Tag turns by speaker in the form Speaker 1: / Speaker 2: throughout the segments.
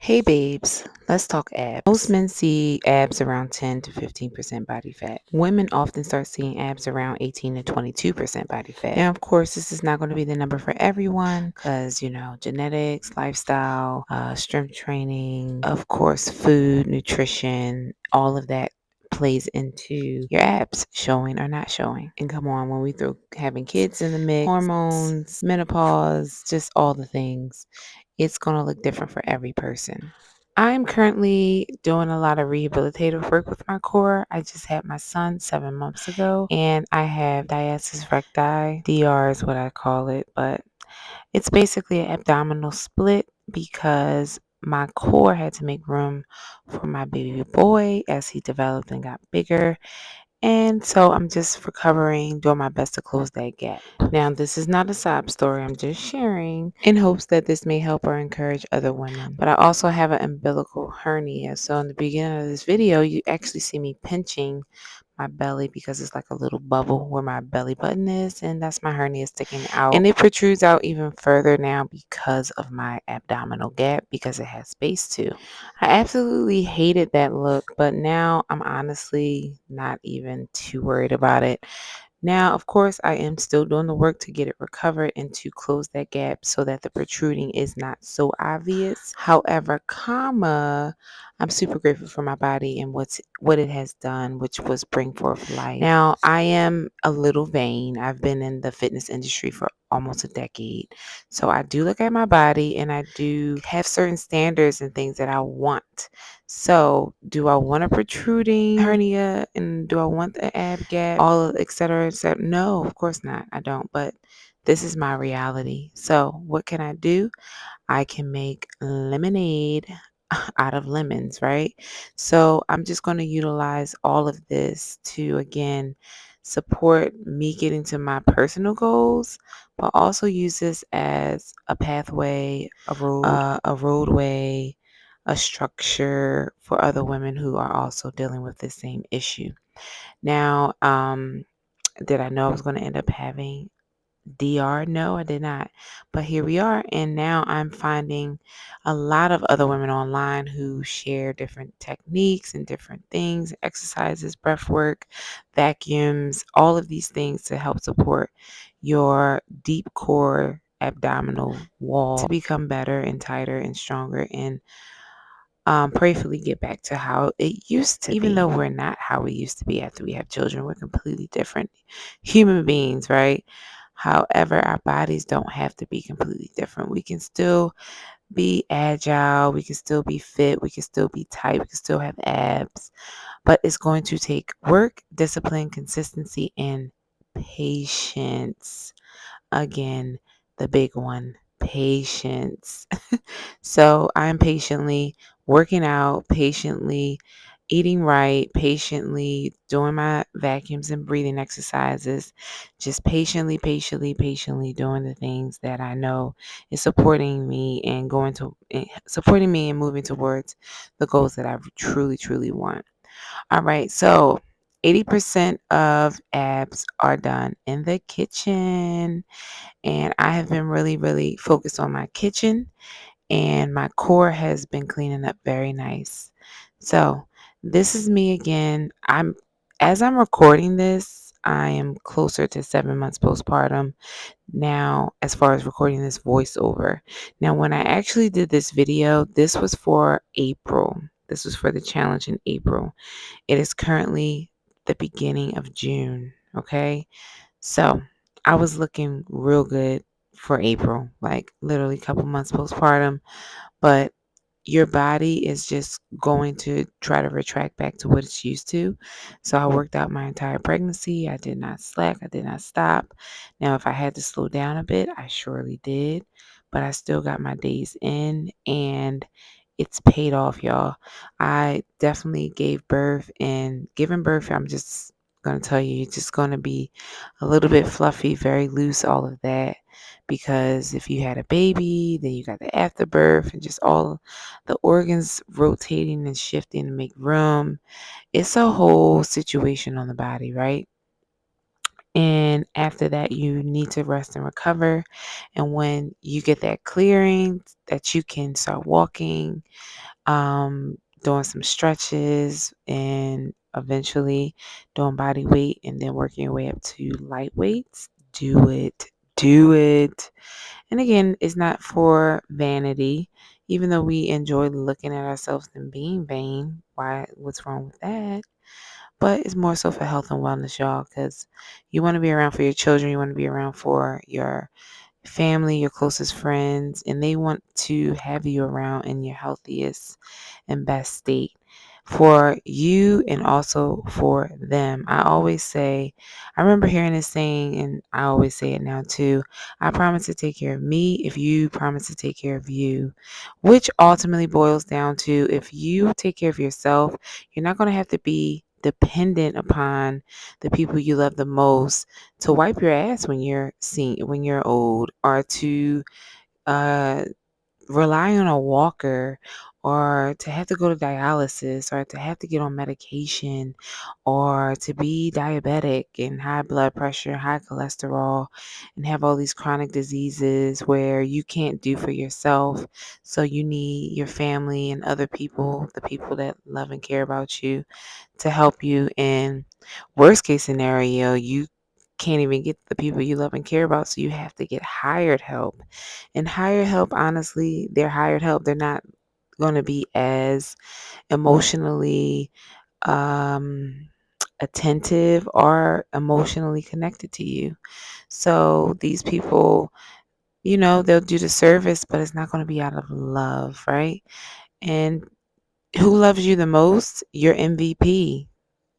Speaker 1: Hey babes, let's talk abs. Most men see abs around 10 to 15% body fat. Women often start seeing abs around 18 to 22% body fat. Now, of course, this is not going to be the number for everyone because, genetics, lifestyle, strength training, of course, food, nutrition, all of that plays into your abs showing or not showing. And come on, when we throw having kids in the mix, hormones, menopause, just all the things, it's going to look different for every person. I'm currently doing a lot of rehabilitative work with my core. I just had my son 7 months ago, and I have diastasis recti. DR is what I call it, but it's basically an abdominal split because my core had to make room for my baby boy as he developed and got bigger. And so I'm just recovering, doing my best to close that gap. Now, this is not a sob story. I'm just sharing in hopes that this may help or encourage other women. But I also have an umbilical hernia. So in the beginning of this video, you actually see me pinching my belly because it's like a little bubble where my belly button is, and that's my hernia sticking out, and it protrudes out even further now because of my abdominal gap because it has space too. I absolutely hated that look, but now I'm honestly not even too worried about it. Now, of course, I am still doing the work to get it recovered and to close that gap so that the protruding is not so obvious. However, I'm super grateful for my body and what it has done, which was bring forth life. Now, I am a little vain. I've been in the fitness industry for almost a decade. So I do look at my body and I do have certain standards and things that I want. So, do I want a protruding hernia and do I want the ab gap, all of et cetera, et cetera? No, of course not. I don't. But this is my reality. So, what can I do? I can make lemonade out of lemons, right? So, I'm just going to utilize all of this to again support me getting to my personal goals, but also use this as a pathway, a roadway, a structure for other women who are also dealing with the same issue. Now, did I know I was going to end up having DR? No, I did not. But here we are. And now I'm finding a lot of other women online who share different techniques and different things, exercises, breath work, vacuums, all of these things to help support your deep core abdominal wall to become better and tighter and stronger and prayerfully get back to how it used to be. Even though we're not how we used to be after we have children, we're completely different human beings, right? However, our bodies don't have to be completely different. We can still be agile, we can still be fit, we can still be tight, we can still have abs, but it's going to take work, discipline, consistency, and patience. Again, the big one, patience. So I'm patiently working out, patiently eating right, patiently doing my vacuums and breathing exercises, just patiently doing the things that I know is supporting me and supporting me and moving towards the goals that I truly want. All right, so 80% of abs are done in the kitchen. And I have been really focused on my kitchen, and my core has been cleaning up very nice. So, this is me again. As I'm recording this, I am closer to 7 months postpartum now as far as recording this voiceover. Now, when I actually did this video, this was for April. This was for the challenge in April. It is currently the beginning of June, okay? So I was looking real good for April, like literally a couple months postpartum, but your body is just going to try to retract back to what it's used to. So I worked out my entire pregnancy. I did not slack. I did not stop. Now, if I had to slow down a bit, I surely did, but I still got my days in and it's paid off, y'all. I definitely gave birth, and giving birth, I'm just going to tell you, it's just going to be a little bit fluffy, very loose, all of that. Because if you had a baby, then you got the afterbirth and just all the organs rotating and shifting to make room. It's a whole situation on the body, right? And after that, you need to rest and recover. And when you get that clearing, that you can start walking, doing some stretches, and eventually doing body weight, and then working your way up to light weights. Do it. Do it. And again, it's not for vanity, even though we enjoy looking at ourselves and being vain. What's wrong with that? But it's more so for health and wellness, y'all, because you want to be around for your children, you want to be around for your family, your closest friends, and they want to have you around in your healthiest and best state for you and also for them. I always say, I remember hearing this saying, and I always say it now too: I promise to take care of me if you promise to take care of you, which ultimately boils down to, if you take care of yourself, you're not going to have to be dependent upon the people you love the most to wipe your ass when you're old, or to uh, rely on a walker, or to have to go to dialysis, or to have to get on medication, or to be diabetic and high blood pressure, high cholesterol, and have all these chronic diseases where you can't do for yourself. So you need your family and other people, the people that love and care about you, to help you. In worst case scenario, you can't even get the people you love and care about, so you have to get hired help. And hired help, honestly, they're hired help. They're not going to be as emotionally um, attentive or emotionally connected to you. So these people, they'll do the service, but it's not going to be out of love, right? And who loves you the most? Your MVP.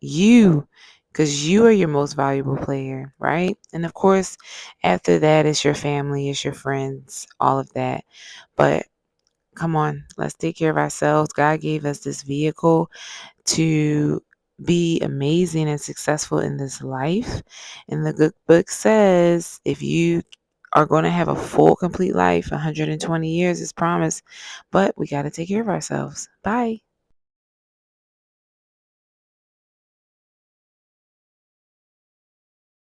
Speaker 1: You, because you are your most valuable player, right? And of course, after that, it's your family, it's your friends, all of that. But come on, let's take care of ourselves. God gave us this vehicle to be amazing and successful in this life. And the good book says, if you are going to have a full, complete life, 120 years is promised, but we got to take care of ourselves. Bye.